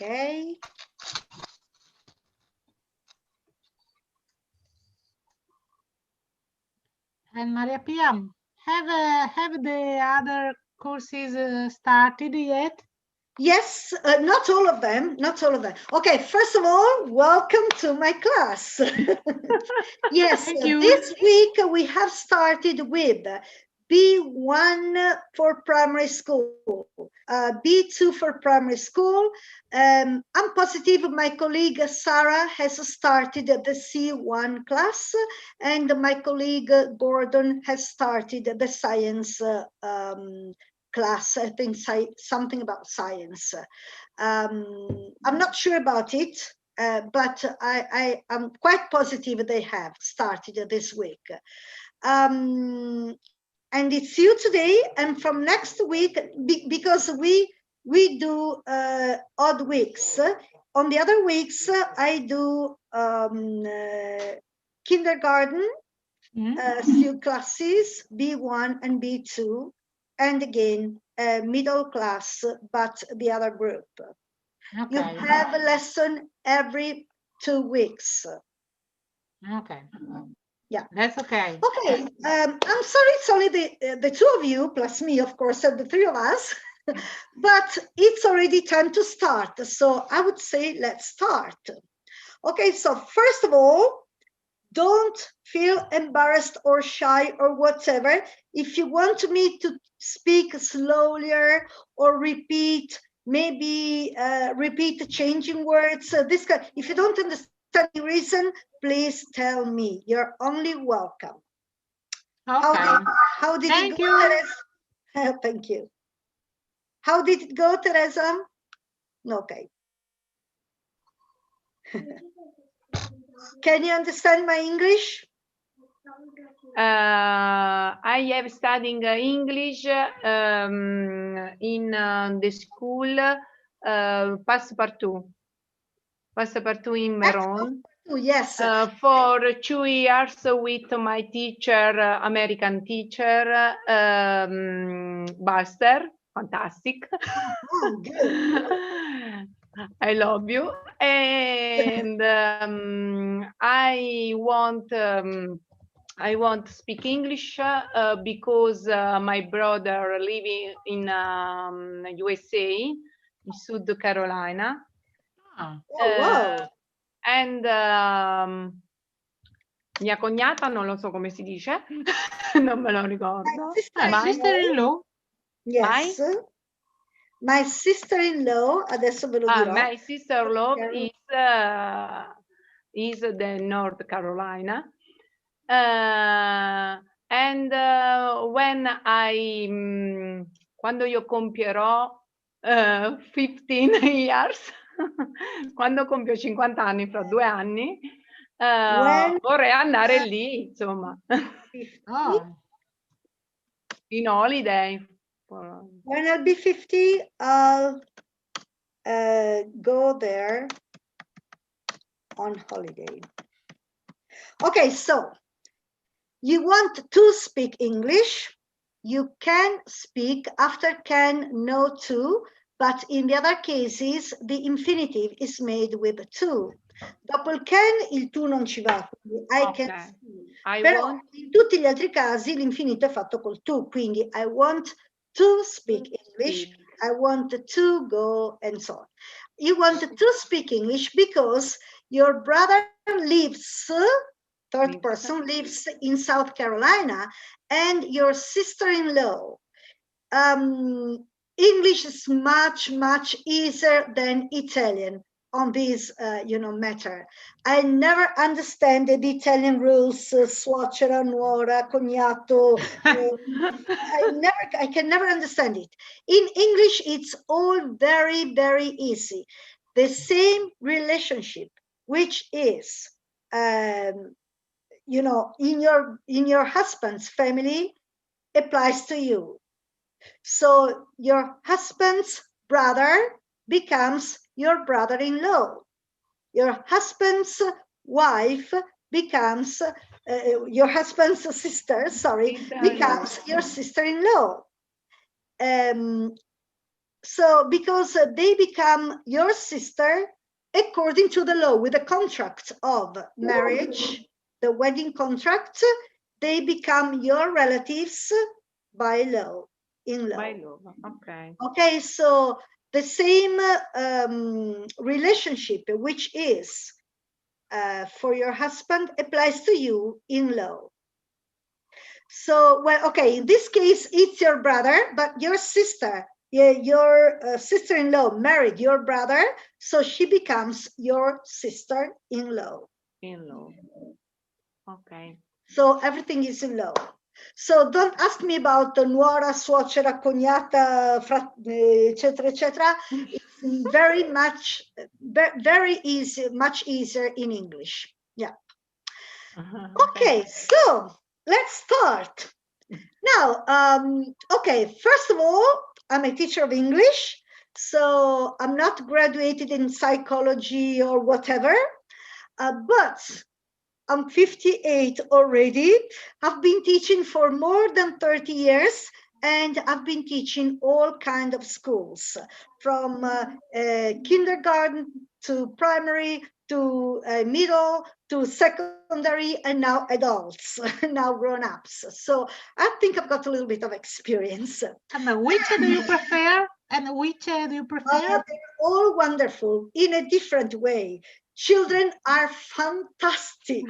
Okay. And Maria Pia, have the other courses started yet? Yes, not all of them, not all of them. Okay, first of all, welcome to my class. Yes, this week we have started with B1 for primary school, B2 for primary school. I'm positive my colleague Sarah has started the C1 class, and my colleague Gordon has started the science class. I think something about science. I'm not sure about it, but I'm quite positive they have started this week. And it's you today, and from next week, because we do odd weeks. On the other weeks, I do kindergarten, few classes, B1 and B2, and again, middle class, but the other group. Okay. You have a lesson every 2 weeks. Okay. Yeah, that's okay. Okay, I'm sorry, it's only the two of you, plus me, of course, and the three of us, but it's already time to start. So I would say, let's start. Okay, so first of all, don't feel embarrassed or shy or whatever. If you want me to speak slower or repeat, maybe repeat changing words, this kind, if you don't understand the reason, please tell me. You're only welcome. Okay. How did it go, Teresa? Thank you. How did it go, Teresa? Okay. Can you understand my English? I have studied English in the school Passepartout in Meron. Yes. For 2 years with my teacher, American teacher, Buster. Fantastic. Oh, good. I love you. And I want to speak English because my brother living in USA, in South Carolina. Oh, wow. And mia cognata, non lo so come si dice, non me lo ricordo. My sister-in-law? Yes. My sister-in-law, adesso ve lo dirò. My sister-in-law is the North Carolina. And quando io compierò 15 years, quando compio 50 anni fra 2 anni, vorrei andare lì, insomma. In holiday. When I'll be 50, I'll go there on holiday. Okay, so you want to speak English. You can speak after can, no to, but in the other cases, the infinitive is made with to. Dopo il can, il to non ci va, quindi I can speak. Però in tutti gli altri casi l'infinito è fatto col to, quindi I want to speak English, I want to go, and so on. You want to speak English because your brother lives, third person lives in South Carolina, and your sister-in-law. English is much, much easier than Italian on this, matter. I never understand the Italian rules, suocera, nuora, cognato. I can never understand it. In English, it's all very, very easy. The same relationship, which is, in your husband's family, applies to you. So your husband's brother becomes your brother-in-law. Your husband's wife becomes, your husband's sister, becomes your sister-in-law. So because they become your sister according to the law, with the contract of marriage, the wedding contract, they become your relatives by law, in law. By law, okay. Okay, so the same relationship, which is for your husband, applies to you in law. So, well, okay, in this case, it's your brother, but your sister, your sister-in-law married your brother, so she becomes your sister-in-law. In-law. Okay. So everything is in law. So don't ask me about nuora, suocera, cognata, eccetera, eccetera. It's very easy, much easier in English. Yeah. Okay, so let's start. Now, okay, first of all, I'm a teacher of English, so I'm not graduated in psychology or whatever, but I'm 58 already. I've been teaching for more than 30 years, and I've been teaching all kinds of schools, from kindergarten to primary to middle to secondary, and now adults, now grown-ups. So I think I've got a little bit of experience. And which do you prefer? And which do you prefer? They're all wonderful in a different way. Children are fantastic.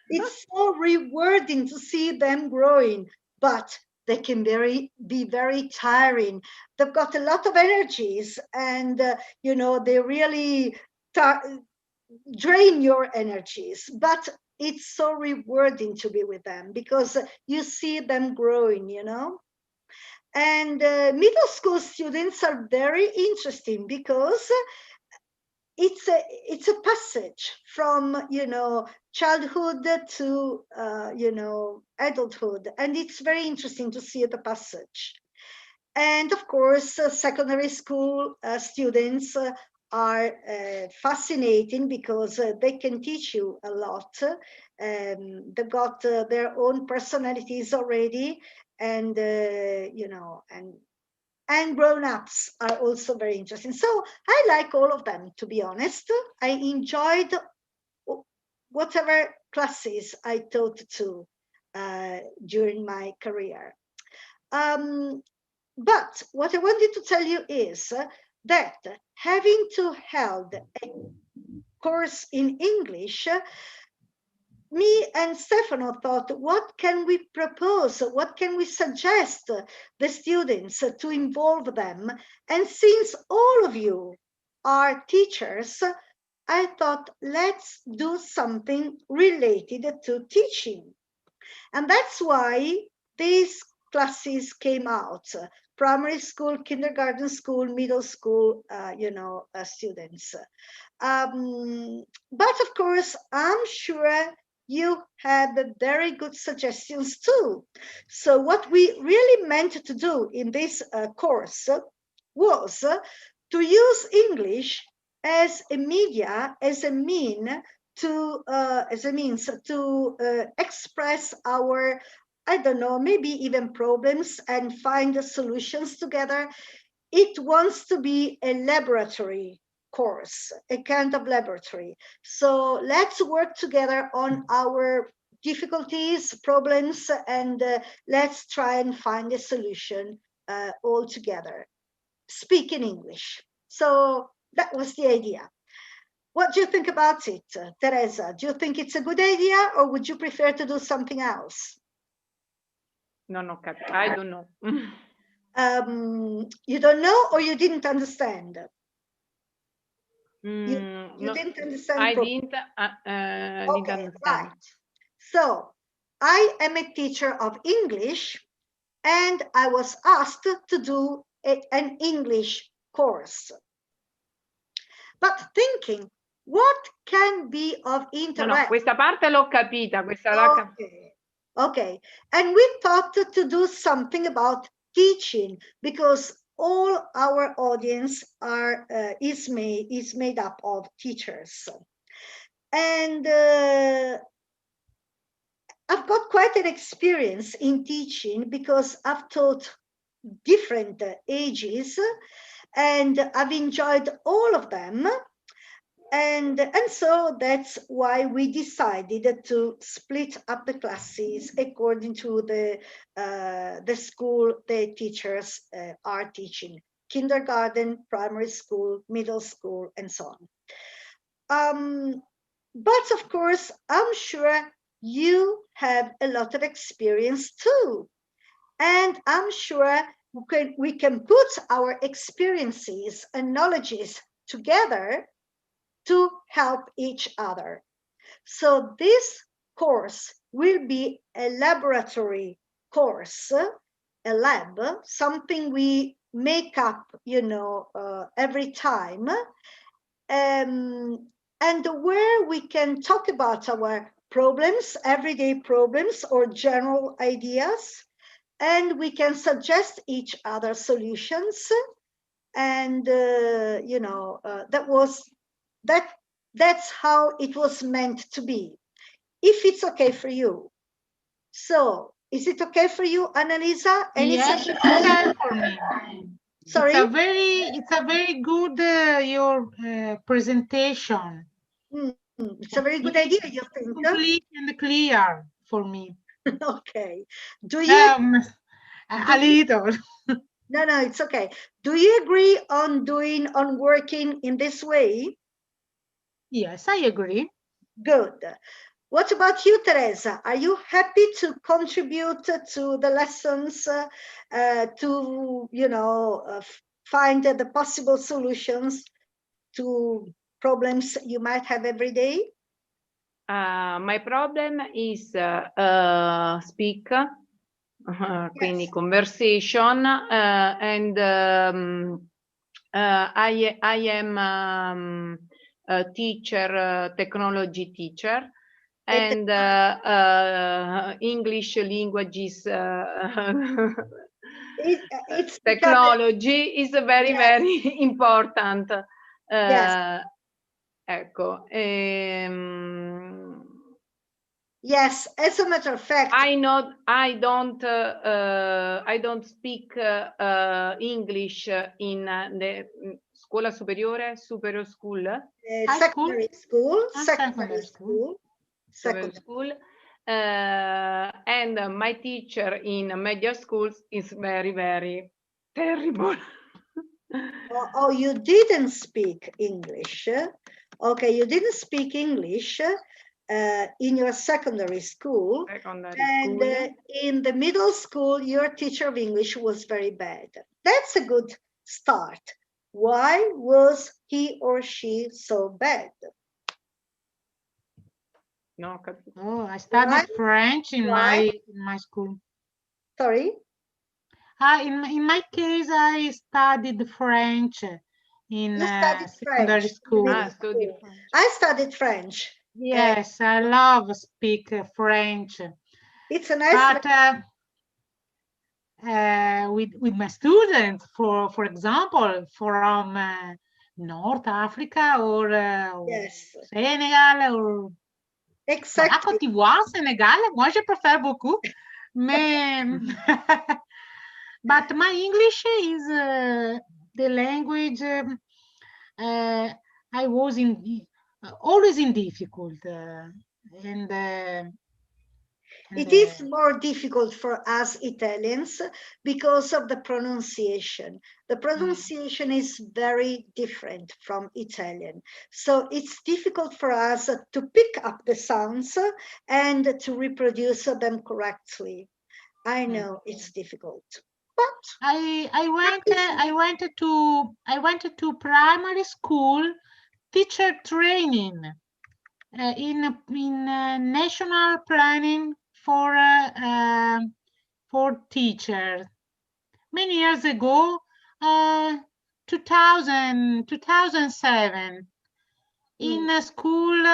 It's so rewarding to see them growing, but they can be very tiring. They've got a lot of energies, and you know, they really drain your energies. But it's so rewarding to be with them because you see them growing, you know. And middle school students are very interesting because it's a passage from, you know, childhood to you know, adulthood, and it's very interesting to see the passage. And of course, secondary school students are fascinating because they can teach you a lot. They've got their own personalities already, and you know, and grown-ups are also very interesting. So I like all of them, to be honest. I enjoyed whatever classes I taught to during my career. But what I wanted to tell you is that having to held a course in English, me and Stefano thought, what can we propose? What can we suggest the students to involve them? And since all of you are teachers, I thought, let's do something related to teaching. And that's why these classes came out: primary school, kindergarten school, middle school, you know, students. But of course, I'm sure you had very good suggestions too. So what we really meant to do in this course was to use English as a media, as a means to express our, I don't know, maybe even problems and find the solutions together. It wants to be a laboratory course, a kind of laboratory. So let's work together on our difficulties, problems, and let's try and find a solution all together. Speak in English. So that was the idea. What do you think about it, Teresa? Do you think it's a good idea, or would you prefer to do something else? Non ho capito. I don't know. You don't know, or you didn't understand? You No, didn't understand I properly. didn't Okay, understand. right. So I am a teacher of English, and I was asked to do an English course. But thinking, what can be of interest? No, questa parte l'ho capita, questa Okay. Okay. And we thought to do something about teaching, because all our audience is made up of teachers. And I've got quite an experience in teaching because I've taught different ages, and I've enjoyed all of them. And so that's why we decided to split up the classes according to the school the teachers are teaching: kindergarten, primary school, middle school, and so on. But of course, I'm sure you have a lot of experience too, and I'm sure we can put our experiences and knowledges together to help each other. So this course will be a laboratory course, a lab, something we make up, every time, and where we can talk about our problems, everyday problems or general ideas, and we can suggest each other solutions. And that's how it was meant to be, if it's okay for you. So is it okay for you, Annalisa? Yes, it's okay for me. Sorry? It's a very good your presentation. It's a very good idea, you think? Complete and clear for me. Okay. Do you? A little. No, it's okay. Do you agree on working in this way? Yes, I agree. Good. What about you, Teresa? Are you happy to contribute to the lessons, to find the possible solutions to problems you might have every day? My problem is speak, quindi Yes. conversation, and I am a teacher, technology teacher, and English languages It's technology is very, yes. very important. Yes. Ecco. Yes, as a matter of fact, I don't speak English in the scuola superiore, superior school. Secondary school, Secondary school. And my teacher in media schools is very, very terrible. Oh, you didn't speak English. Okay, you didn't speak English in your secondary school. And in the middle school, your teacher of English was very bad. That's a good start. Why was he or she so bad? No, oh, I studied French in my school. Sorry? In my case, I studied French in secondary school. I studied French. Yes, I love speak French. It's a nice. But with my students, for example, from North Africa or Senegal or Exactly. Côte d'Ivoire, Senegal, moi je préfère beaucoup. Mais but my English is the language I was always in difficult, and it is more difficult for us Italians because of the pronunciation. The pronunciation is very different from Italian. So it's difficult for us to pick up the sounds and to reproduce them correctly. I know it's difficult. But I went to primary school teacher training in national planning for teachers many years ago, 2007 in a school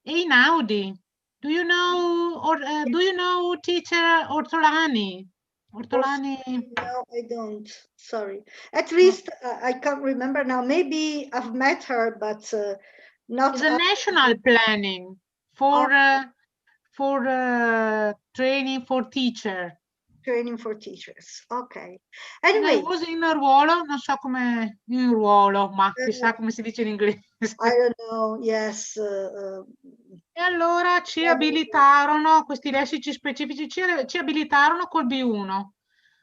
in Audi. Do you know do you know teacher Ortolani? Ortolani? No, I don't. Sorry. At least I can't remember now. Maybe I've met her, but not. It's a national planning for training for teacher. Training for teachers. Ok. And I Anyway, was in ruolo, non so come in ruolo, ma chissà come si dice in inglese. I don't know, yes. E allora ci abilitarono, questi lessici specifici ci abilitarono col B1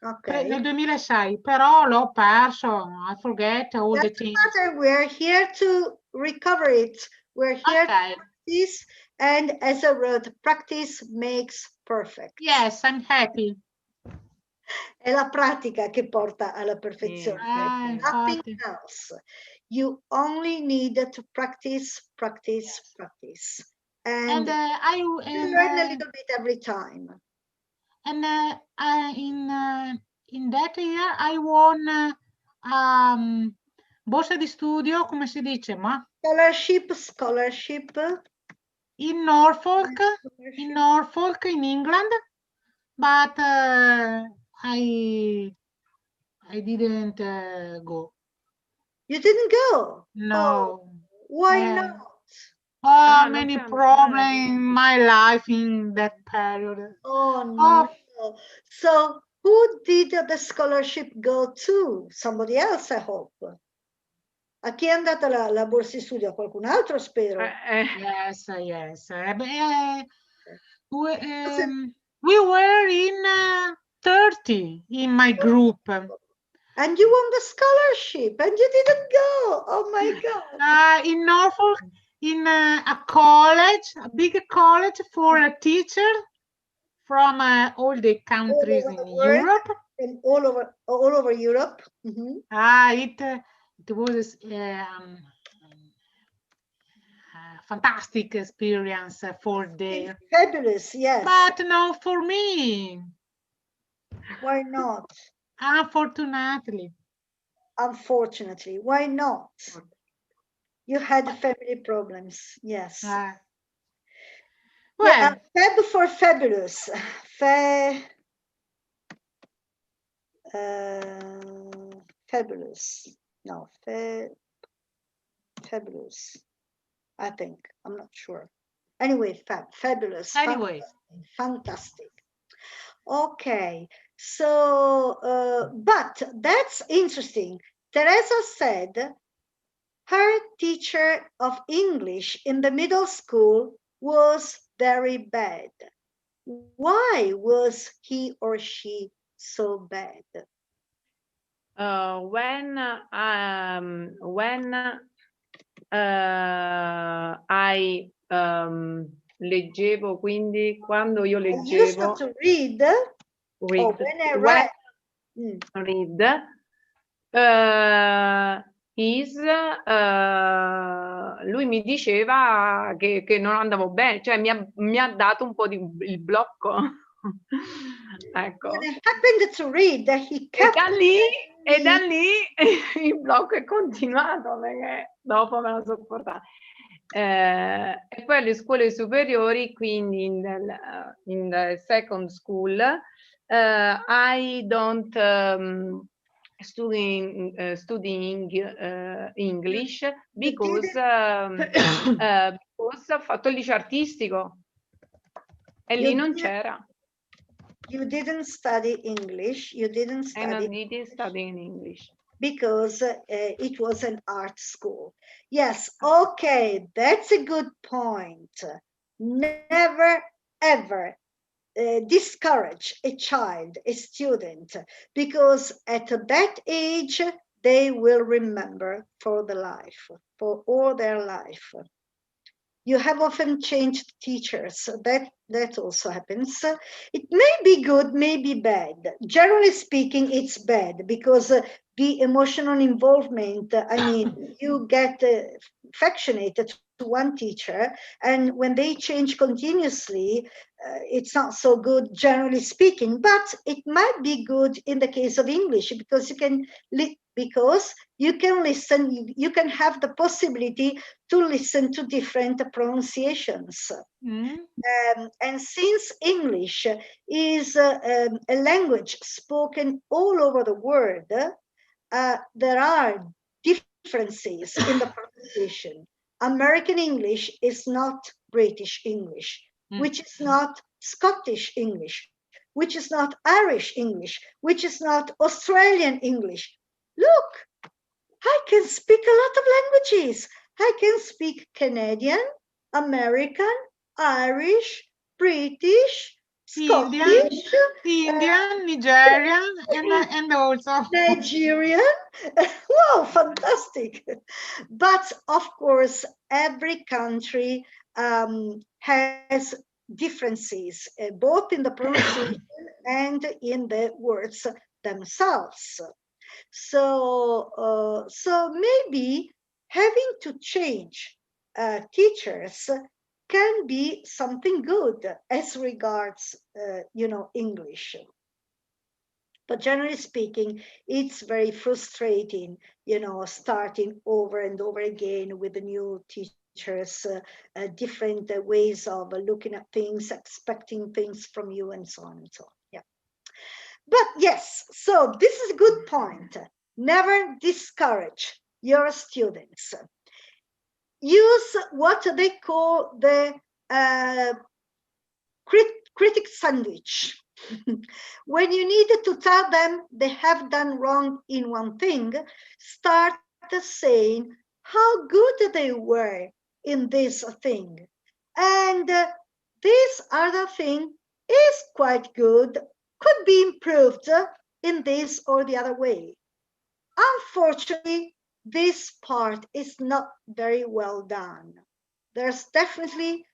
Okay. nel 2006, però l'ho perso, I forget all the Doesn't things. matter, we're here to recover it. We're here to Okay. practice, and as I wrote, practice makes perfect. Yes, I'm happy. È la pratica che porta alla perfezione. Nothing infatti. else. You only need to practice, practice, practice. And you learn a little bit every time. And in that year I won borsa di studio, come si dice, ma? Scholarship. In Norfolk, in England, but I didn't go. You didn't go? No. Oh, why not? Oh, many problems in my life in that period. Oh, no. So who did the scholarship go to? Somebody else, I hope. A chi è andata la borsa di studio? A qualcun altro, spero. Yes. We were in 30 in my group. And you won the scholarship and you didn't go. Oh my God. In Norfolk, in a college, a big college for a teacher from all the countries in Europe. And all over Europe. Mm-hmm. It was fantastic experience for there. Fabulous, yes. But no, for me. Why not? Unfortunately. Why not? You had family problems, yes. Well, yeah, fab for fabulous. Fabulous. No, fabulous. I think. I'm not sure. Anyway, fabulous. Anyway. Fantastic. Okay. So, but that's interesting. Teresa said her teacher of English in the middle school was very bad. Why was he or she so bad? When I leggevo, quindi quando io leggevo. Used to read. When I read. Lui mi diceva che non andavo bene, cioè mi ha dato un po' il blocco. Ecco. When I happened to read that he kept e da lì il blocco è continuato, perché dopo me lo sopportavo. E poi alle scuole superiori, quindi in the second school, I don't studying English because ho fatto il liceo artistico e lì non c'era. You didn't study English. You didn't study. And I didn't study in English because it was an art school. Yes. Okay, that's a good point. Never ever discourage a child, a student, because at that age they will remember for for all their life. You have often changed teachers. That also happens. It may be good, may be bad. Generally speaking, it's bad because the emotional involvement, I mean, you get affectionate to one teacher, and when they change continuously, it's not so good, generally speaking, but it might be good in the case of English because you can listen, you can have the possibility to listen to different pronunciations. And since English is a language spoken all over the world, there are differences in the pronunciation. American English is not British English, which is not Scottish English, which is not Irish English, which is not Australian English. Look, I can speak a lot of languages. I can speak Canadian, American, Irish, British, Scottish, Indian, Nigerian, and also Nigerian. Wow, fantastic. But of course, every country has differences, both in the pronunciation and in the words themselves. So, so maybe having to change teachers can be something good as regards, English. But generally speaking, it's very frustrating, starting over and over again with the new teachers, different ways of looking at things, expecting things from you, and so on and so on. Yeah. But yes, so this is a good point. Never discourage your students. Use what they call the critic sandwich. When you need to tell them they have done wrong in one thing, start saying how good they were in this thing. And this other thing is quite good, could be improved in this or the other way. Unfortunately, this part is not very well done. There's definitely,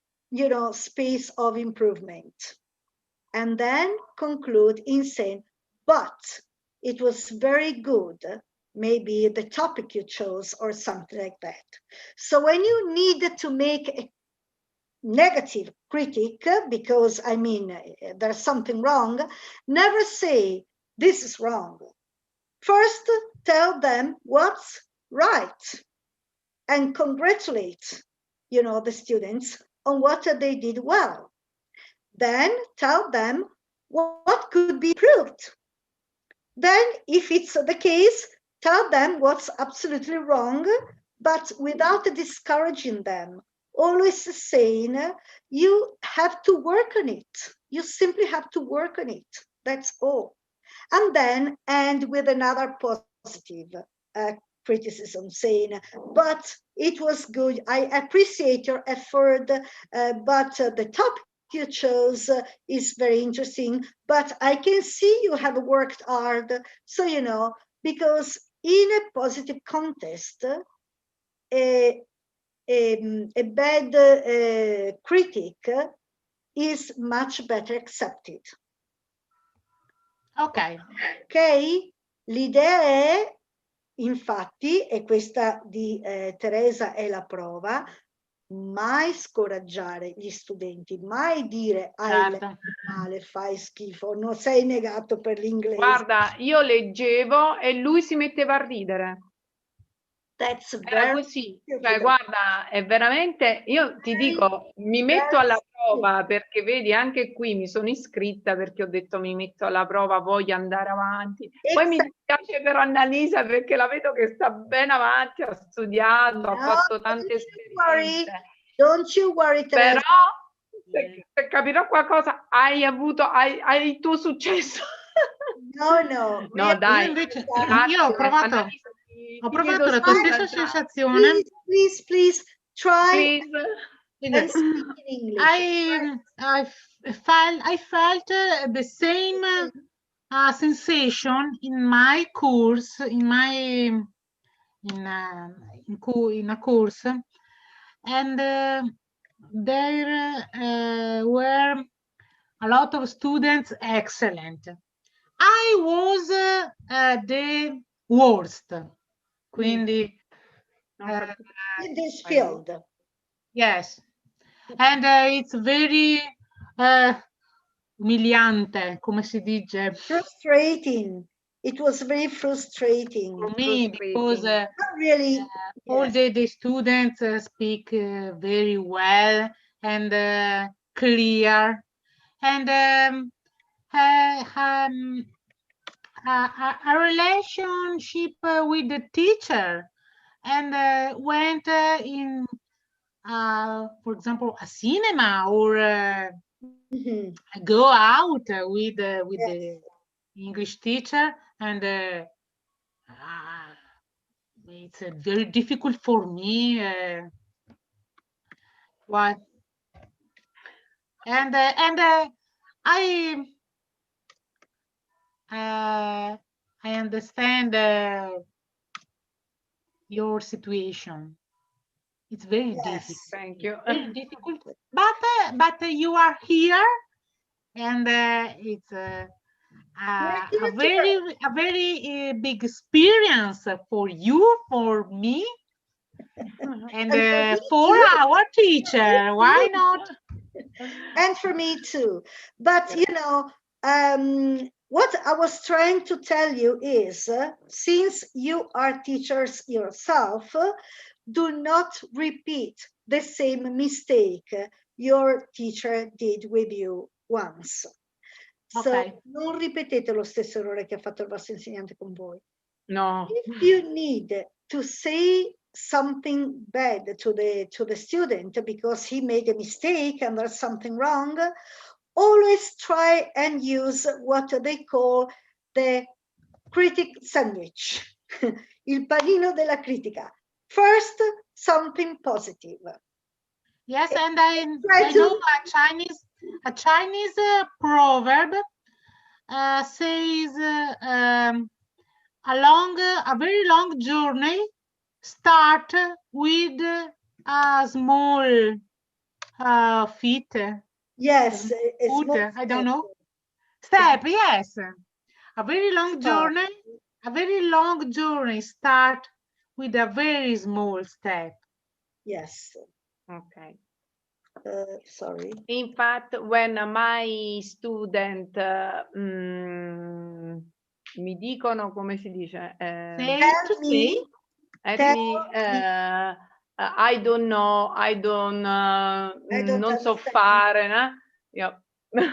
space of improvement. And then conclude in saying, but it was very good, maybe the topic you chose or something like that. So when you need to make a negative critique, because there's something wrong, never say this is wrong. First, tell them what's right and congratulate, the students on what they did well. Then tell them what could be improved. Then, if it's the case, tell them what's absolutely wrong, but without discouraging them. Always saying, you have to work on it. You simply have to work on it. That's all. And then end with another positive criticism, saying, but it was good. I appreciate your effort, but the topic you chose is very interesting, but I can see you have worked hard. So, because in a positive context, a bad critic is much better accepted. Ok. Ok? L'idea è, infatti, e questa di Teresa è la prova, mai scoraggiare gli studenti, mai dire hai letto male, fai schifo, non sei negato per l'inglese. Guarda, io leggevo e lui si metteva a ridere. Era così, cioè guarda, è veramente, io ti dico, mi metto alla prova perché vedi anche qui mi sono iscritta perché ho detto mi metto alla prova, voglio andare avanti. Poi mi dispiace per Annalisa perché la vedo che sta ben avanti, ha studiato, ha fatto tante esperienze. Don't you worry, Però se capirò qualcosa hai il tuo successo. No, dai. Io ho provato la tua stessa sensazione. Please try and speak in English. I felt the same sensation in my course, in a course, and there were a lot of students excellent. I was the worst, quindi in this field. Yes, and it's very umiliante, come si dice? Frustrating. It was very frustrating for me because really all the students speak very well and clear, and a relationship with the teacher, and went in, for example, a cinema or go out with Yes. the English teacher, and it's very difficult for me. What? And I understand your situation. It's very difficult. Thank you. Very difficult, but you are here, and it's a very big experience for you, for me, and for our teacher. Why not? And for me too. But you know, what I was trying to tell you is, since you are teachers yourself, do not repeat the same mistake your teacher did with you once. Okay. So non ripetete lo stesso errore che ha fatto il vostro insegnante con voi. No. If you need to say something bad to the student because he made a mistake and there's something wrong, always try and use what they call the critic sandwich, il panino della critica. First, something positive. Yes, and I know a Chinese proverb says a very long journey start with a small feet. Yes, I don't know. Step, yes. A very long journey. A very long journey start with a very small step. Yes. Okay. Sorry. In fact, when my student mi dicono, come si dice? Tell me. I don't know, non so fare, no? Io No.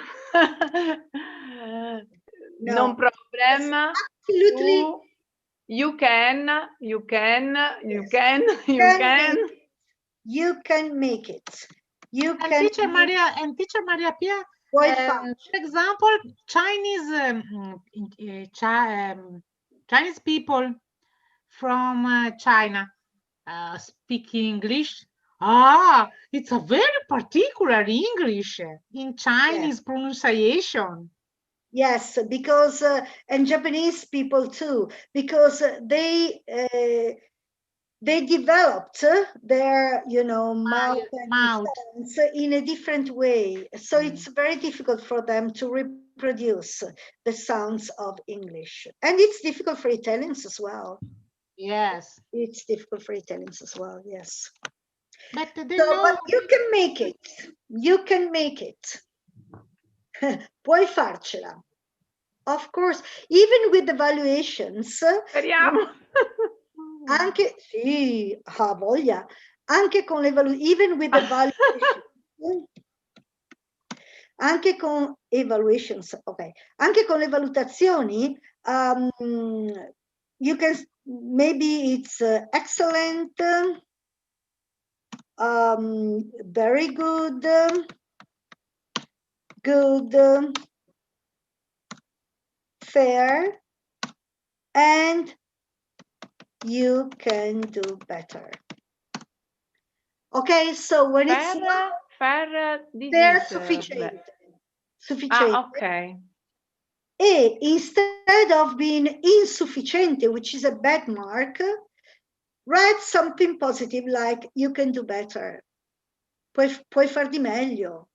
Non problem. Absolutely. You can And make it. teacher Maria Pia, for example, Chinese people from China speak English. It's a very particular English in Chinese pronunciation. Yes, because and Japanese people too, because they developed their, you know, mouth sounds in a different way. So it's very difficult for them to reproduce the sounds of English. And it's difficult for Italians as well. Yes. It's difficult for Italians as well, yes. But but you can make it. You can make it. Puoi farcela. Of course, even with evaluations. Speriamo. Anche, sì, ha voglia. Anche con even with evaluations. Anche con evaluations, ok. Anche con le valutazioni, you can, maybe it's excellent, very good, good, fair, and you can do better. Okay, so when it's fair, sufficient. Ok. E instead of being insufficiente, which is a bad mark, write something positive like you can do better. Puoi far di meglio.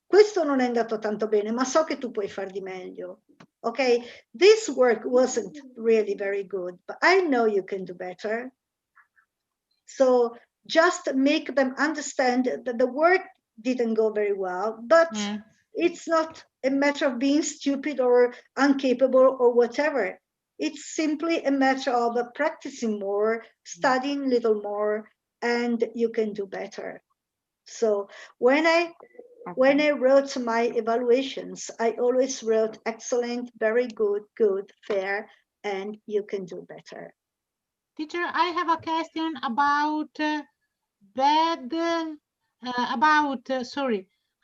Questo non è andato tanto bene, ma so che tu puoi far di meglio. Okay, this work wasn't really very good, but I know you can do better. So just make them understand that the work didn't go very well, but it's not a matter of being stupid or incapable or whatever. It's simply a matter of practicing more, studying a little more, and you can do better. So when I wrote my evaluations, I always wrote excellent, very good, good, fair, and you can do better. Teacher, I have a question about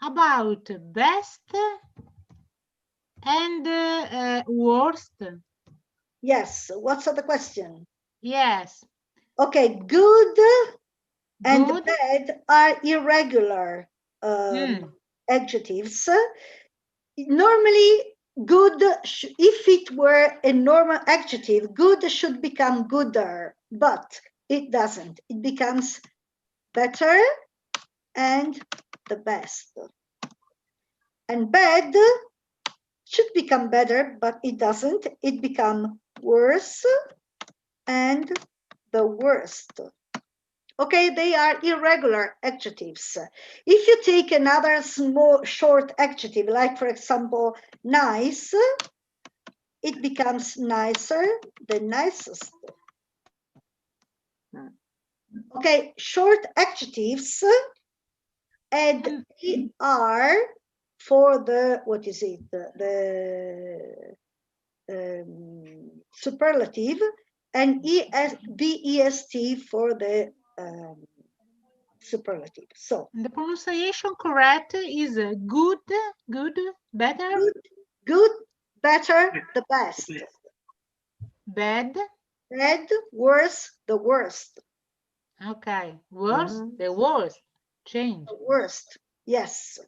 about best and worst. Yes. What's the question? Yes. Okay, good and Good. bad are irregular adjectives. Normally, good, if it were a normal adjective, good should become gooder, but it doesn't. It becomes better and the best. And bad should become better, but it doesn't. It becomes worse and the worst. Okay, they are irregular adjectives. If you take another small short adjective, like for example, nice, it becomes nicer, the nicest. Okay, short adjectives add er for the, what is it, the superlative, and est for the superlative. So the pronunciation correct is good, good, better, good, better, the best. bad, Bad, worse, the worst. okay, worst, the worst, change. The worst, yes.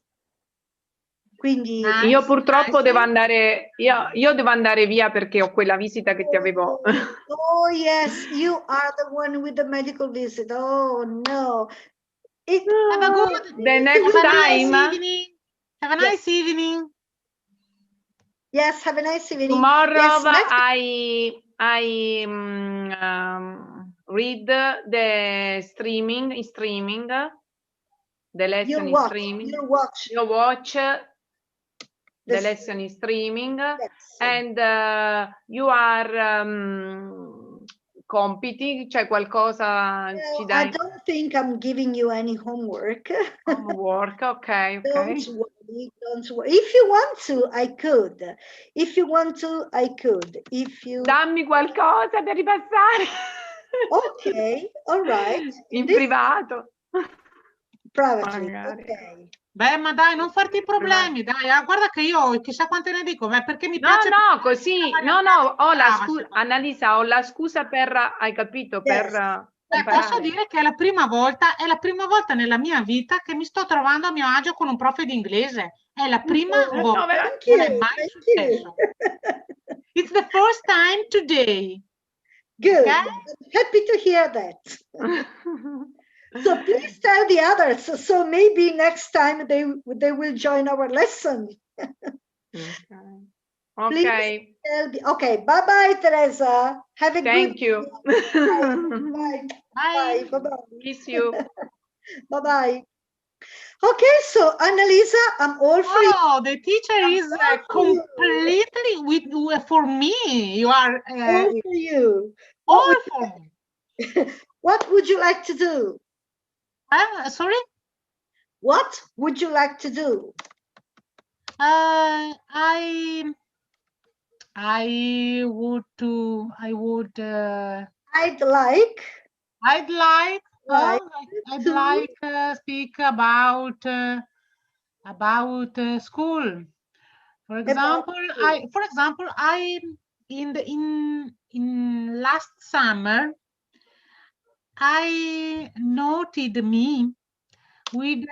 Quindi Nice, io purtroppo nice. devo andare, io devo andare via perché ho quella visita che ti avevo. Oh yes, you are the one with the medical visit. Oh no. Have a good, The next have a time. nice evening. Have a nice evening. Yes, have a nice evening. Tomorrow Yes, next... I read the streaming, the lesson in streaming. You watch. You watch the lesson in streaming, yes. and you are compiti, c'è qualcosa ci dai? I don't think I'm giving you any homework. Homework, ok. Don't worry, don't worry. If you want to, I could. If you want to, I could. If you... Dammi qualcosa da ripassare. Ok, all right. In privato. Privately, magari. ok. Beh, ma dai, non farti problemi, dai. Guarda che io chissà quante ne dico, perché mi piace... No, così, no, ho la scusa, Annalisa, ho la scusa per, hai capito, per... posso dire che è la prima volta nella mia vita che mi sto trovando a mio agio con un prof di inglese. È la prima volta, non è mai successo. It's the first time today. Good. Okay? I'm happy to hear that. So please tell the others. So maybe next time they will join our lesson. Okay. Okay. Bye bye, Teresa. Have a good. Thank you. Bye. Bye. Bye. Bye. Kiss you. Bye bye. Okay, so Annalisa, I'm all for you. Oh, the teacher is completely for me. You are all for you. All for me. What would you like to do? Sorry? What would you like to do? I would. I'd like speak about school. For example, I in last summer I noted me with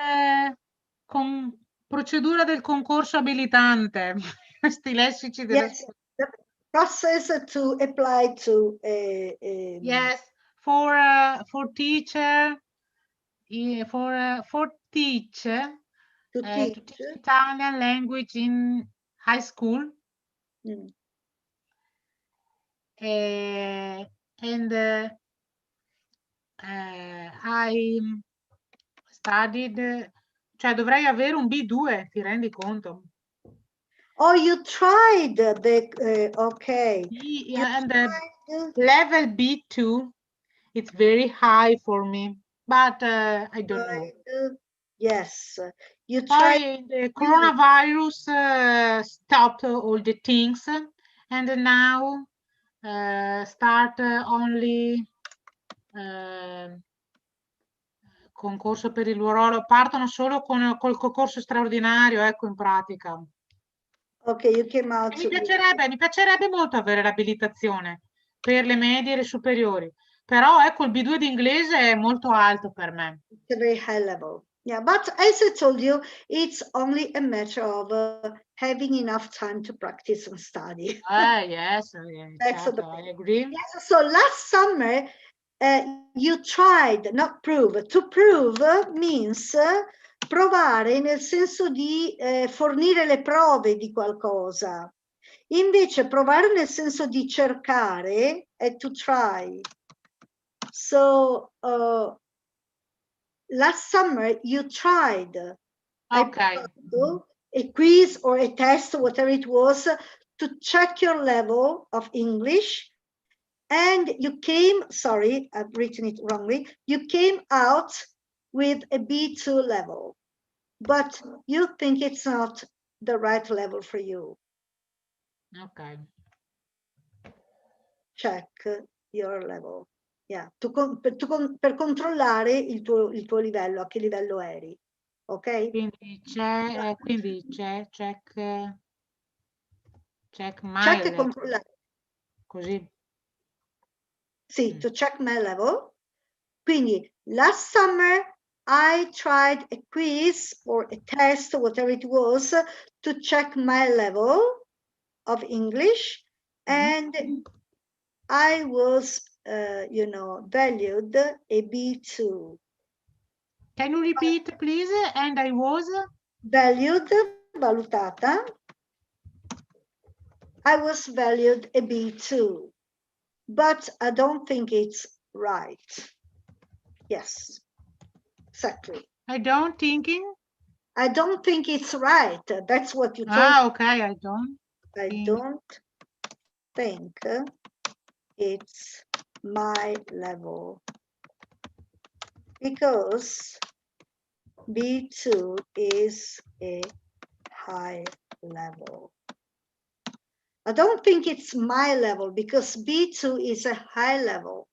procedura del concorso abilitante. Questi lessici yes, the process to apply to yes, for teacher, for teach to teach Italian language in high school. And I studied, cioè dovrei avere un B2, ti rendi conto? Oh, you tried the okay. Yeah, and the level B2, it's very high for me, but I don't know. Yes, you tried. The coronavirus stopped all the things, and now start only concorso per il ruolo, partono solo col concorso straordinario, ecco, in pratica. Ok, you came out. Mi piacerebbe molto avere l'abilitazione per le medie e le superiori, però ecco il B2 di inglese è molto alto per me. It's a very high level. Yeah, but as I told you, it's only a matter of having enough time to practice and study. Yes, Certo, I agree. Yes, so last summer, you tried, not prove. To prove means provare nel senso di fornire le prove di qualcosa. Invece provare nel senso di cercare è to try. So last summer you tried. Okay. A quiz or a test, whatever it was, to check your level of English. And you came, sorry, I've written it wrongly, you came out with a B2 level, but you think it's not the right level for you. Okay. Check your level. Yeah, per controllare il tuo livello, a che livello eri. Ok? Quindi c'è check my Check e level. controllare. Così. Sì, to check my level. Quindi, last summer I tried a quiz or a test, whatever it was, to check my level of English, and I was, valued a B2. Can you repeat, please? And I was? Valued, valutata. I was valued a B2, but I don't think it's right. Yes, exactly. I don't think it's right. That's what you told me. Okay, I don't think it's my level, because B2 is a high level. I don't think it's my level, because B2 is a high level.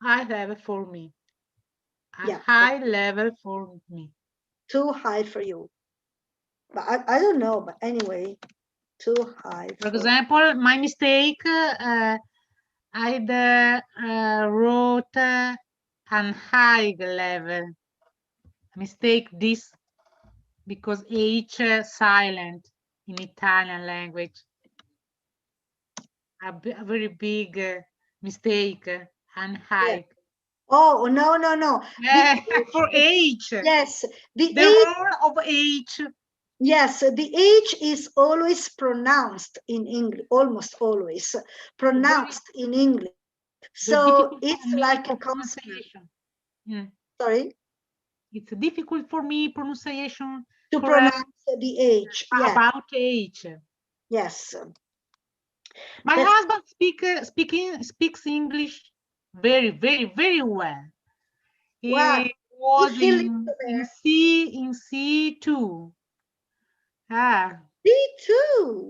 High level for me. Yeah. High level for me. Too high for you. But I don't know, but anyway, too high. For example, my mistake, I wrote an high level. Mistake this because H silent in Italian language. A very big mistake and high. Yeah. Oh, no. For H. Yes, the role of H. Yes, the H is always pronounced in English, almost always pronounced in English. So it's like a pronunciation. Sorry? It's difficult for me pronunciation to pronounce the H. About H. Yes. My husband speaks English very, very, very well. He was in C2. C2.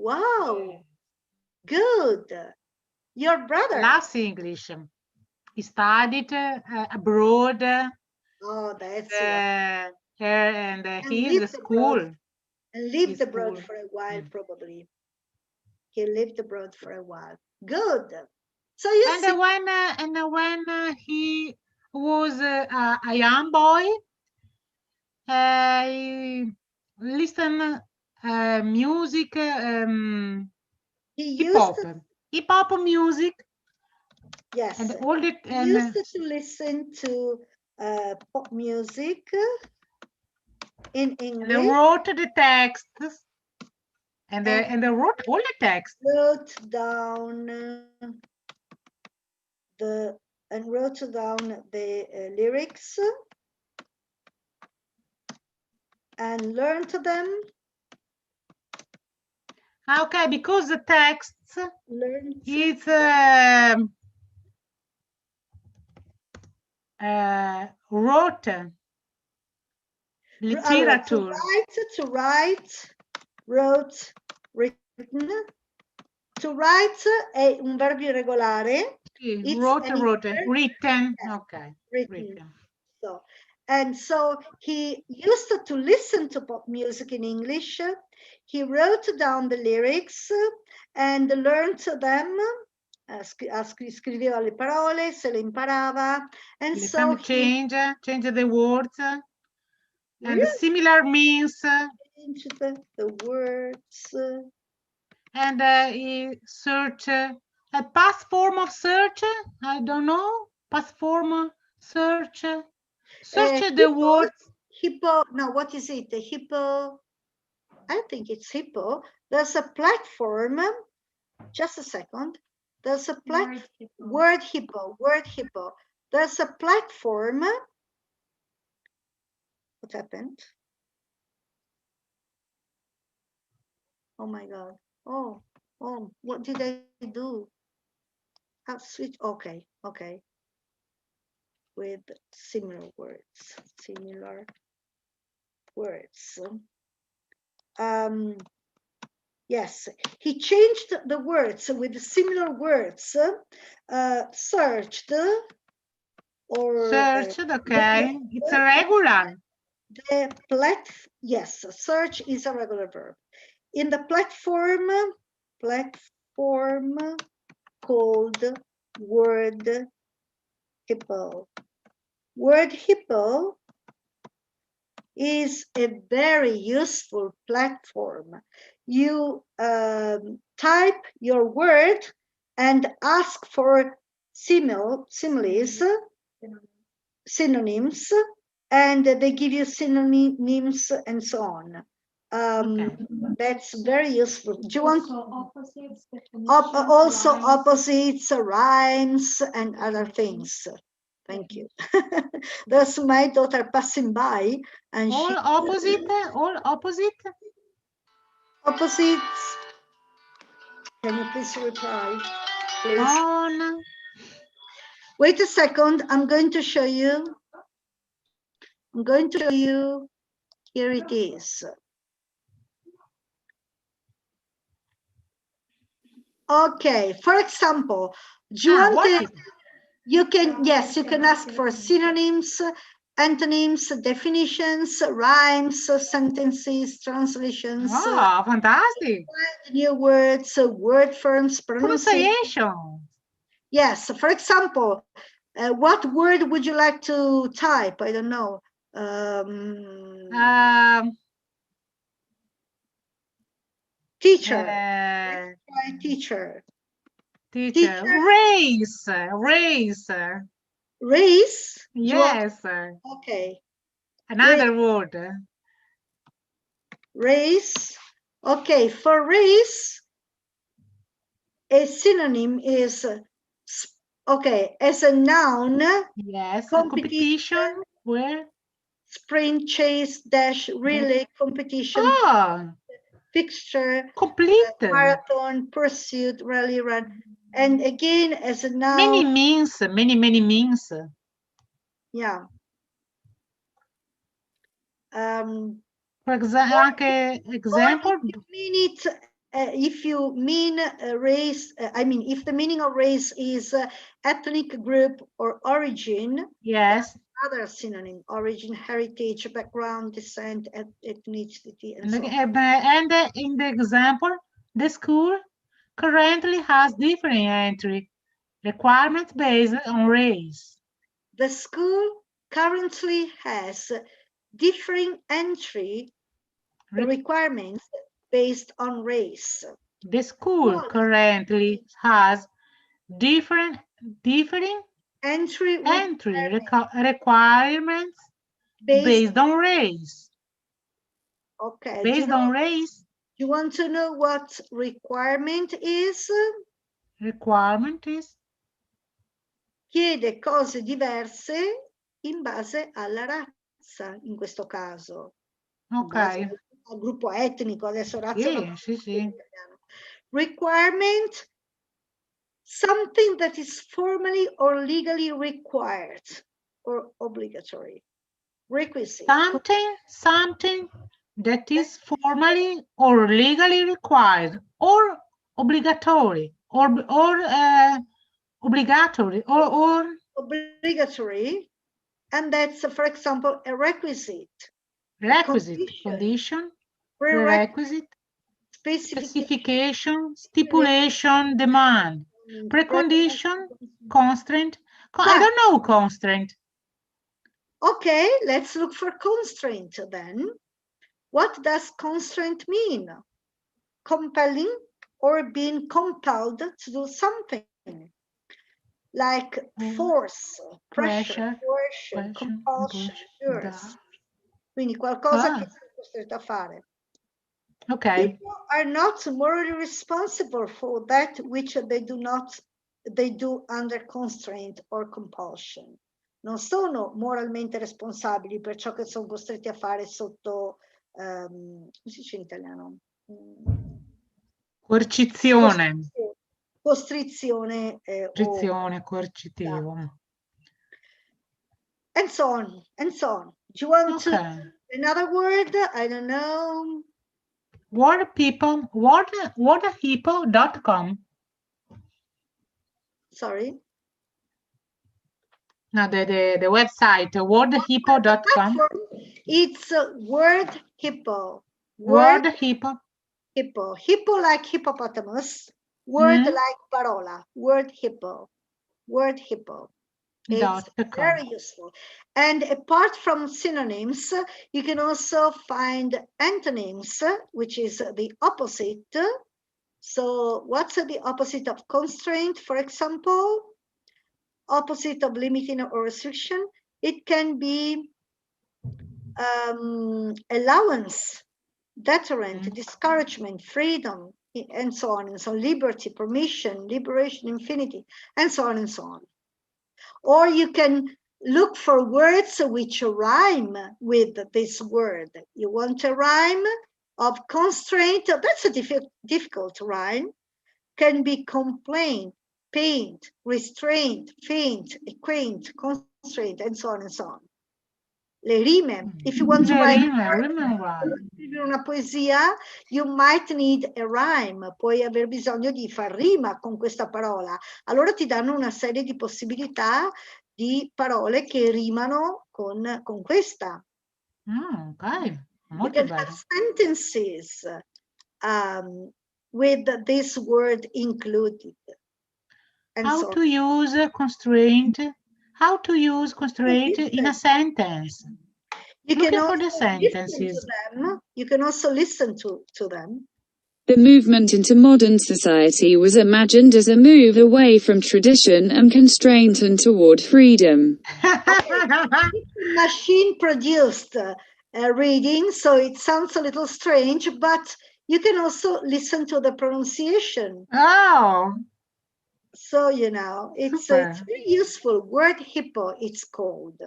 Wow. Good. Your brother. Loves English. He studied abroad. Oh, that's and he's in school. And lived abroad for a while, probably. He lived abroad for a while. Good. So you see. When he was a young boy, I listened music, hip hop music. Yes. And all the he used to listen to pop music in English. And wrote the texts. And they wrote all the text. Wrote down the lyrics and learned them. Okay, because the texts it's wrote literature. To write, wrote, written. To write è un verbo irregolare. Wrote, written. Okay. Written. So, And so he used to listen to pop music in English. He wrote down the lyrics and learned them. Scriveva le parole, se le imparava. And so change the words. And similar means. Change the words. And he search a past form of search. I don't know. Past form search. Search the words. Hippo. No, what is it? The hippo. I think it's hippo. There's a platform. Just a second. There's a word hippo. Word hippo. There's a platform. What happened? Oh my God. Oh, what did I do? I've switched. Okay. With similar words. Yes, he changed the words with similar words. Searched or searched. Okay, it's a regular. Yes, search is a regular verb. In the platform called word hippo. Word hippo is a very useful platform. You type your word and ask for similes, synonyms, and they give you synonyms and so on. That's very useful. Do you want also opposites, rhymes, and other things? Thank you. There's my daughter passing by, and all opposite. Opposites. Can you please reply, please? On. Wait a second. I'm going to show you. Here it is. Okay. For example, do you want to? You can ask for synonyms, antonyms, definitions, rhymes, sentences, translations. Oh, fantastic. New words, word forms, pronunciation. Yes, for example, what word would you like to type? I don't know. Teacher. Teacher. Race. Race? Yes. Okay. Another word. Race. Okay, for race, a synonym is, okay, as a noun. Yes, competition. Where? Sprint, chase, dash, relay, competition. Fixture. Complete. Marathon, pursuit, rally, run. And again, as a noun. Many means. Yeah. For example, if you mean race, if the meaning of race is ethnic group or origin. Yes. Other synonym: origin, heritage, background, descent, ethnicity, and so on. And in the example, the school currently has different entry requirements based on race. The school currently has differing entry requirements based on race. The school currently has differing entry requirements based on race. Okay. Based on race. You want to know what requirement is? Requirement is? Chiede cose diverse in base alla razza, in questo caso. Ok. Al gruppo etnico, adesso razza. Sì. Requirement, something that is formally or legally required or obligatory. Requisite. Something that is formally or legally required or obligatory or obligatory. And that's, for example, a requisite. Requisite, condition, prerequisite, specification, stipulation, demand, precondition, constraint. I don't know constraint. Okay, let's look for constraint then. What does constraint mean? Compelling or being compelled to do something. Like force, pressure, coercion, compulsion, duress. Quindi qualcosa che sei costretto a fare. Okay. People are not morally responsible for that which they do under constraint or compulsion. Non sono moralmente responsabili per ciò che sono costretti a fare sotto, come si dice in italiano? Coercizione. Costrizione. Costrizione, coercitivo. And so on, and so on. Do you want to another word? I don't know. Wordpeople.com. Sorry? No, the website, wordhippo.com. It's Word Hippo. Word Hippo. Hippo. Hippo like hippopotamus. Word like parola. Word Hippo. Word Hippo. It's very useful. And apart from synonyms, you can also find antonyms, which is the opposite. So what's the opposite of constraint, for example? Opposite of limiting or restriction? It can be allowance, deterrent, discouragement, freedom, and so on and so on. Liberty, permission, liberation, infinity, and so on and so on. Or you can look for words which rhyme with this word. You want a rhyme of constraint? That's a difficult rhyme. Can be complaint, paint, restraint, faint, acquaint, constraint, and so on and so on. Le rime. If you want to write una poesia, you might need a rhyme. Puoi aver bisogno di far rima con questa parola. Allora ti danno una serie di possibilità di parole che rimano con questa. Okay. You can have sentences with this word included. And How to use constraint? How to use constraint in a sentence? You can for the sentences. You can also listen to them. The movement into modern society was imagined as a move away from tradition and constraint and toward freedom. Machine produced reading, so it sounds a little strange, but you can also listen to the pronunciation. Oh. So, you know, it's very useful. Word Hippo, it's called.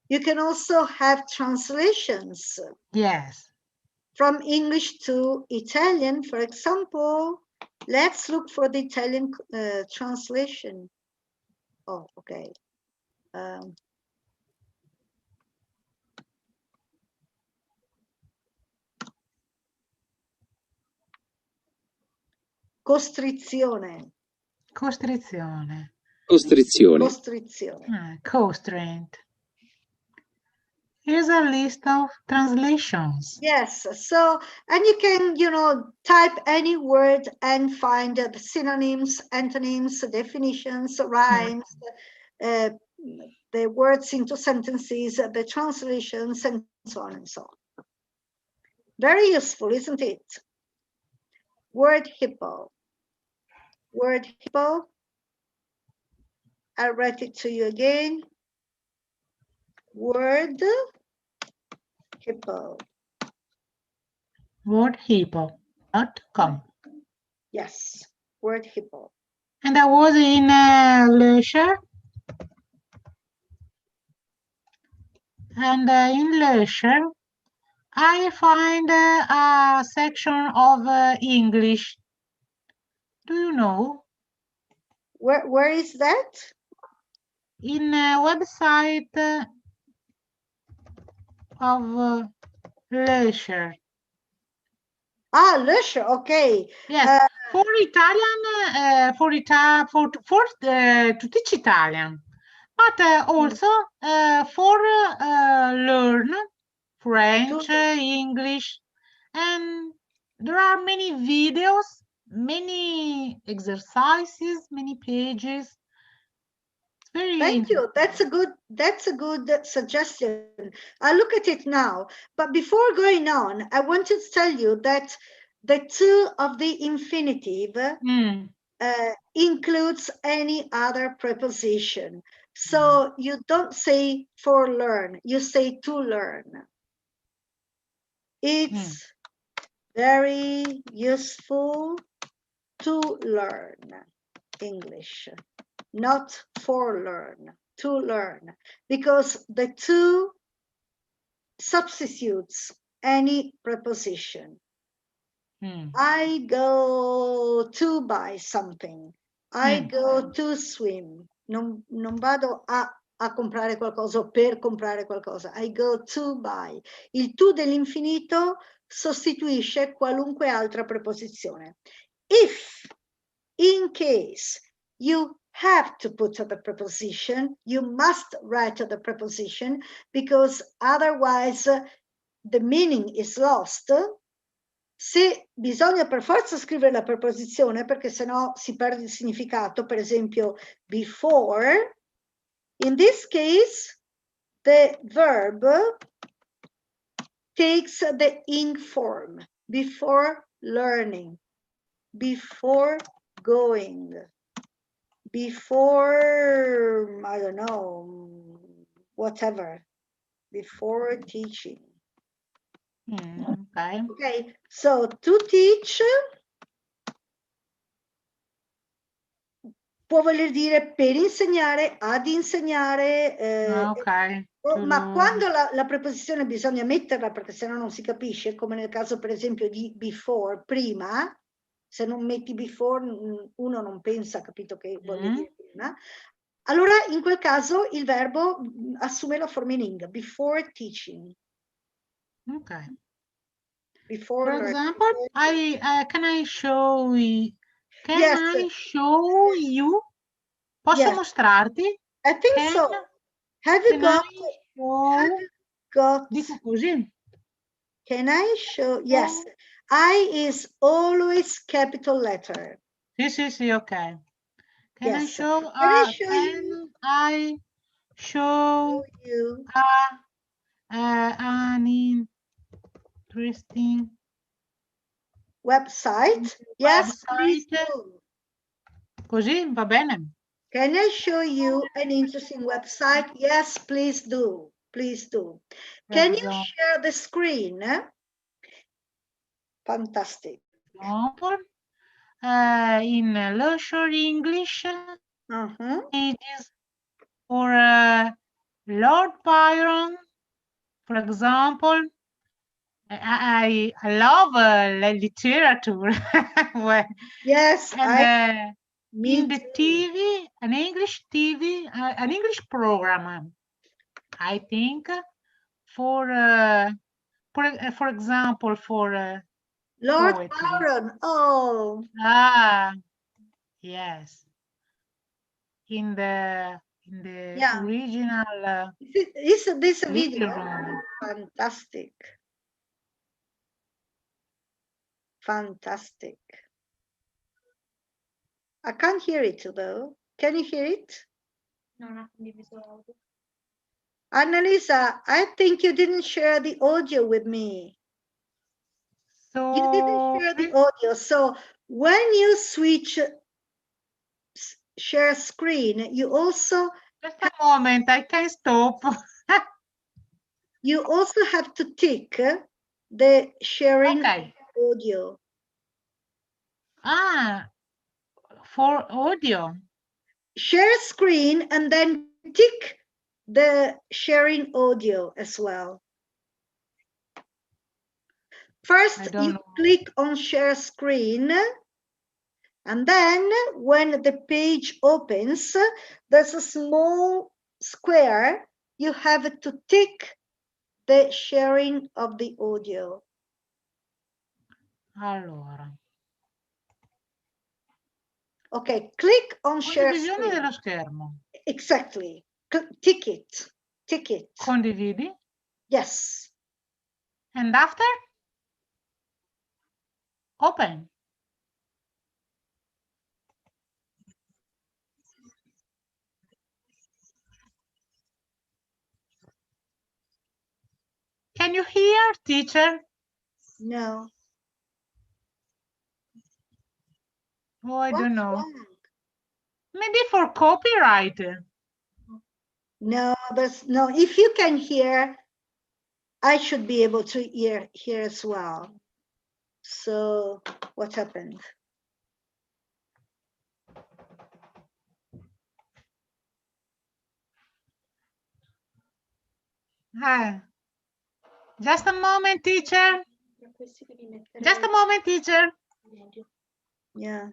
You can also have translations. Yes. From English to Italian, for example. Let's look for the Italian translation. Oh, okay. Costrizione. Costrizione. Costrizione. Costrizione. Constraint. Here's a list of translations. Yes, so, and you can, you know, type any word and find the synonyms, antonyms, definitions, rhymes, the words into sentences, the translations, and so on and so on. Very useful, isn't it? Word Hippo. Word Hippo. I'll write it to you again. Word Hippo. Wordhippo.com. Yes, Word Hippo. And I was in leisure. And in leisure, I find a section of English. Do you know? Where is that? In a website of leisure. Ah, leisure, okay. Yes, for Italian, to teach Italian. But also for learn French, English, and there are many videos, many exercises, many pages. Very Thank you. That's a good suggestion. I'll look at it now. But before going on, I want to tell you that the to of the infinitive includes any other preposition. So you don't say for learn, you say to learn. It's very useful to learn English, not for learn, to learn, because the to substitutes any preposition. I go to buy something. I go to swim. Non vado a comprare qualcosa o per comprare qualcosa. I go to buy. Il to dell'infinito sostituisce qualunque altra preposizione. If, in case, you have to put the preposition, you must write the preposition, because otherwise the meaning is lost. Se bisogna per forza scrivere la preposizione, perché sennò si perde il significato, per esempio before, in this case the verb takes the ing form, before learning, before going, before, I don't know, whatever, before teaching. Okay, so to teach può voler dire per insegnare, ad insegnare, ma quando la preposizione bisogna metterla, perché sennò non si capisce, come nel caso per esempio di before, prima, se non metti before uno non pensa, capito, che voglia dire prima, allora in quel caso il verbo assume la forma in ing, before teaching. Okay. Before For example, can I show you? I show you? Posso mostrarti? I think so. Have you got? Dico così. Can I show? Yes. I is always capital letter. Sì, ok. Can I show? Can I show you an interesting website? Yes, please do. Così va bene. Can I show you an interesting website? Yes, please do. Please do. Can you share the screen? Fantastic. In leisure English, pages for Lord Byron, for example. I love literature. Yes, and in the TV, an English program, I think, for example, for Lord poetry. Byron. Oh. Yes. In the original. This video. Fantastic. Fantastic. I can't hear it though. Can you hear it? Non ha condiviso l'audio. Annalisa, I think you didn't share the audio with me. So you didn't share the audio. So when you switch share screen, you also just a moment, I can stop. You also have to tick the sharing audio. For audio. Share screen and then tick the sharing audio as well. First, you click on share screen, and then when the page opens, there's a small square. You have to tick the sharing of the audio. Allora. Ok, click on share Condivisione screen. dello schermo. Exactly. Ticket. Ticket. Condividi. Yes. And after? Open. Can you hear, teacher? No. Oh, I don't know. Wrong? Maybe for copyright. No, but no, if you can hear, I should be able to hear as well. So what happened? Just a moment, teacher. Just a moment, teacher. Yeah.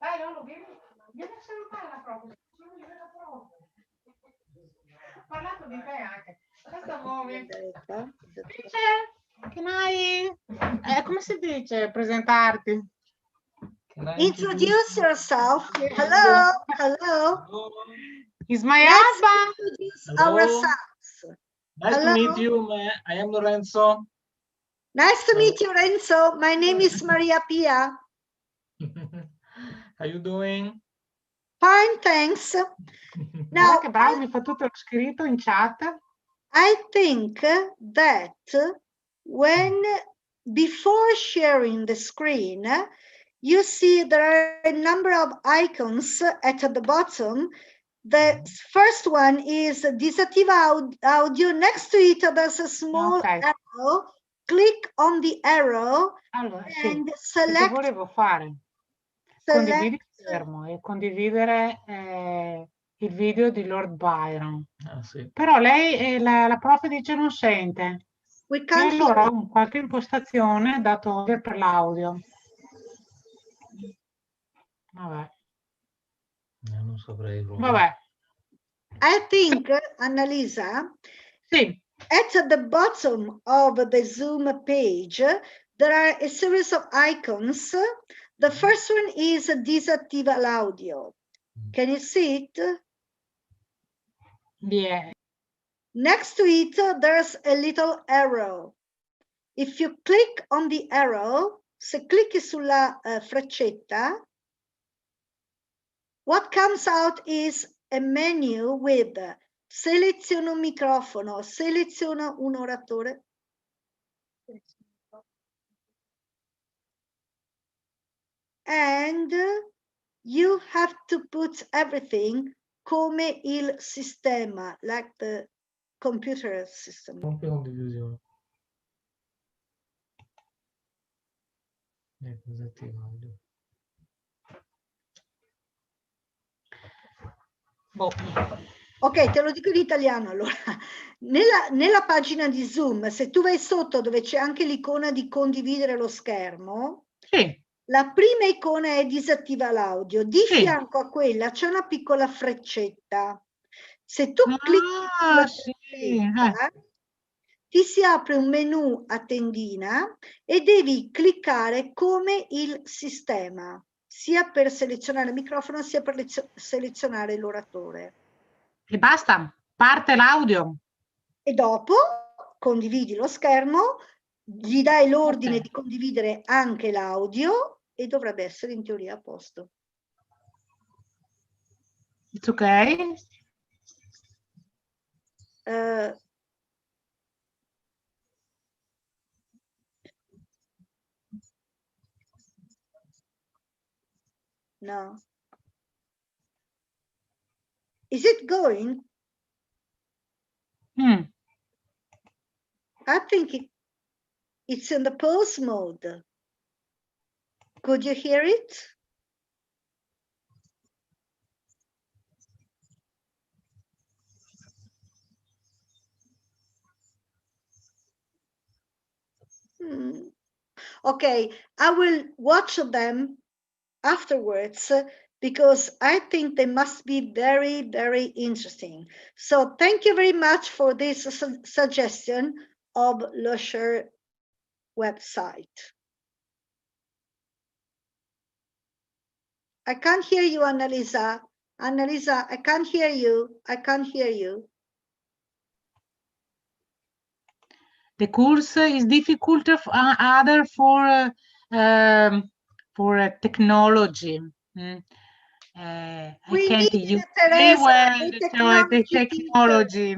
Dai, Lolo, vieni a salutare la prof. Ho parlato di te anche. Just a moment. Teacher, can I... come si dice presentarti? Introduce yourself. Hello. Hello. He's my Let's husband. introduce Hello. ourselves. Nice Hello. to meet you. I am Lorenzo. Nice to meet you, Renzo. My name is Maria Pia. How you doing? Fine, thanks. Now, Che bravo, mi fa tutto scritto in chat. I think that before sharing the screen, you see there are a number of icons at the bottom. The first one is disattiva audio. Next to it, there's a small arrow. Click on the arrow Allora, and sì, che select. volevo fare? Condividi il schermo e condividere il video di Lord Byron. Ah, sì. Però lei, la prof dice non sente. We E can't allora hear. ho qualche impostazione da togliere per l'audio. Vabbè. Non saprei proprio. Vabbè. I think, Annalisa, Sì. at the bottom of the Zoom page, there are a series of icons. The first one is disattiva l'audio. Can you see it? Yeah. Next to it, there's a little arrow. If you click on the arrow, se clicchi sulla freccetta, what comes out is a menu with seleziona un microfono, seleziona un oratore. And you have to put everything come il sistema, like the computer system. Compie condivisione. Boh. Ok, te lo dico in italiano allora. Nella pagina di Zoom, se tu vai sotto dove c'è anche l'icona di condividere lo schermo, Sì. la prima icona è disattiva l'audio. Di Sì. fianco a quella c'è una piccola freccetta. Se tu clicchi sulla freccetta, ti si apre un menu a tendina e devi cliccare come il sistema, sia per selezionare il microfono sia per selezionare l'oratore. E basta, parte l'audio. E dopo condividi lo schermo, gli dai l'ordine di condividere anche l'audio e dovrebbe essere in teoria a posto. It's okay. No. Is it going? I think it's in the pause mode. Could you hear it? Okay, I will watch them afterwards because I think they must be very, very interesting. So thank you very much for this suggestion of Lusher website. I can't hear you, Annalisa. Annalisa, I can't hear you. I can't hear you. The course is difficult other for technology. I can't use very well the technology.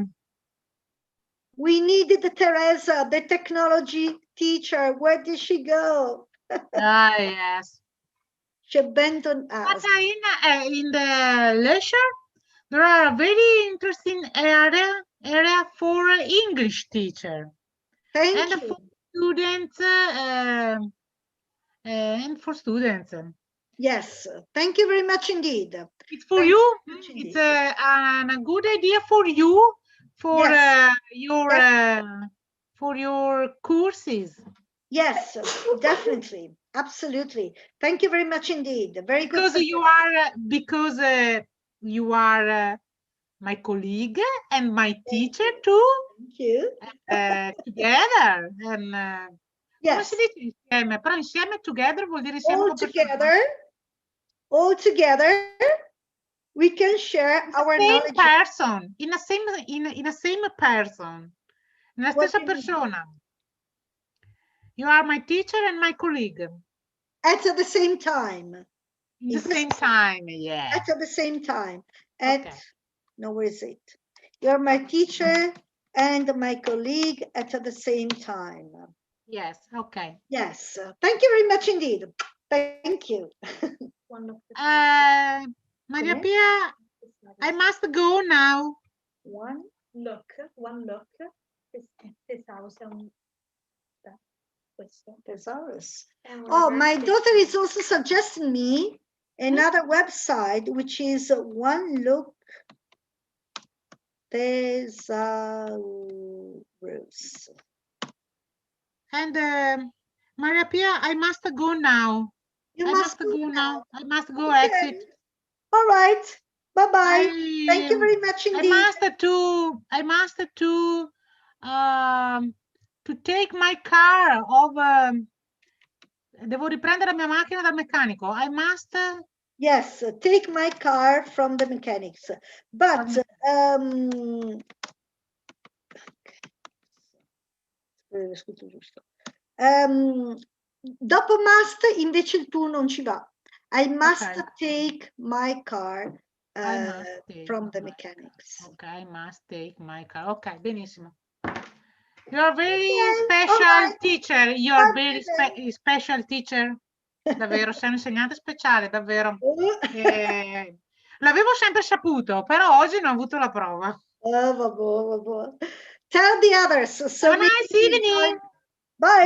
We needed Teresa, the technology teacher. Where did she go? Yes. She abandoned us. But in the leisure, there are a very interesting area for English teacher. Thank you. For students and for students. Yes, thank you very much indeed. It's for you. It's a good idea for you for your courses. Yes, definitely, absolutely. Thank you very much indeed. Very good. Because you are my colleague and my teacher too. Thank you. Together and come si dice insieme? Però insieme, together vuol dire insieme. All together, we can share our knowledge. Person, in a same person, nella stessa persona. You are my teacher and my colleague. At the same time. In the same time, yeah. At the same time. No, where is it? You're my teacher and my colleague at the same time. Yes, okay. Yes, thank you very much indeed. Thank you. Maria Pia, I must go now. One look. Thesaurus. Oh, my daughter is also suggesting me another website, which is One Look Thesaurus. And Maria Pia, I must go now. You I must go now. I must go exit. All right. Bye-bye. Thank you very much indeed. I must to take my car devo riprendere la mia macchina dal meccanico. I must. Yes, take my car from the mechanics. But dopo must invece il tu non ci va. I must take my car from the mechanics. Ok, I must take my car. Ok, benissimo. You're very special teacher. You're very special teacher. Davvero, sei un insegnante speciale, davvero. L'avevo sempre saputo, però oggi non ho avuto la prova. Vabbè. Tell the others. So have a nice evening. Bye.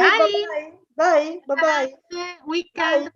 Bye. Bye. Bye. Weekend.